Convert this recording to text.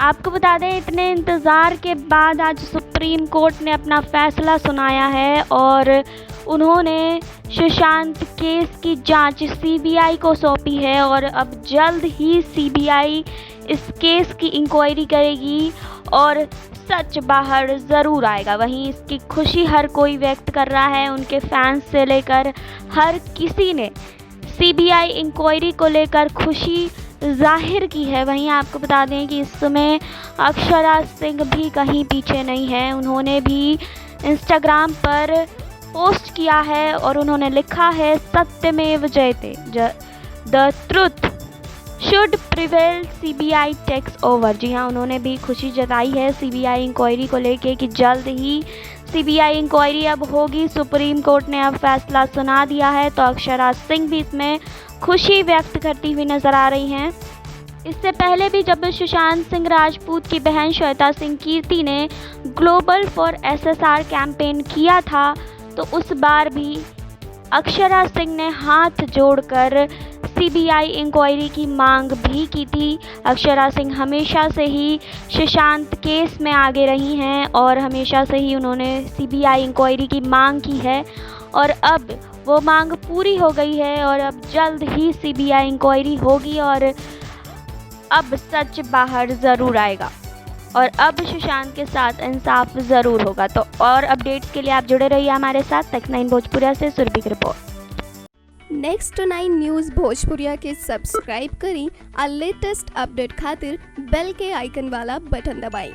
आपको बता दें, इतने इंतज़ार के बाद आज सुप्रीम कोर्ट ने अपना फ़ैसला सुनाया है और उन्होंने सुशांत केस की जांच सीबीआई को सौंपी है और अब जल्द ही सीबीआई इस केस की इंक्वायरी करेगी और सच बाहर ज़रूर आएगा। वहीं इसकी खुशी हर कोई व्यक्त कर रहा है, उनके फैंस से लेकर हर किसी ने सीबीआई इंक्वायरी को लेकर खुशी ज़ाहिर की है। वहीं आपको बता दें कि इस समय अक्षरा सिंह भी कहीं पीछे नहीं है। उन्होंने भी इंस्टाग्राम पर पोस्ट किया है और उन्होंने लिखा है, सत्यमेव जयते, the truth should prevail, CBI takes over. जी हाँ, उन्होंने भी खुशी जताई है सीबीआई इंक्वायरी को लेके कि जल्द ही सीबीआई इंक्वायरी अब होगी। सुप्रीम कोर्ट ने अब फैसला सुना दिया है, तो अक्षरा सिंह भी इसमें खुशी व्यक्त करती हुई नज़र आ रही हैं। इससे पहले भी जब सुशांत सिंह राजपूत की बहन श्वेता सिंह कीर्ति ने ग्लोबल फॉर एसएसआर कैंपेन किया था, तो उस बार भी अक्षरा सिंह ने हाथ जोड़कर सीबीआई इंक्वायरी की मांग भी की थी। अक्षरा सिंह हमेशा से ही सुशांत केस में आगे रही हैं और हमेशा से ही उन्होंने सीबीआई इंक्वायरी की मांग की है और अब वो मांग पूरी हो गई है और अब जल्द ही सीबीआई इंक्वायरी होगी और अब सच बाहर ज़रूर आएगा और अब सुशांत के साथ इंसाफ ज़रूर होगा। तो और अपडेट्स के लिए आप जुड़े रहिए हमारे साथ। टेक्स 9 भोजपुरिया से सुरभि की रिपोर्ट। नेक्स्ट 9 न्यूज़ भोजपुरिया के सब्सक्राइब करी और लेटेस्ट अपडेट खातिर बेल के आइकन वाला बटन दबाएं।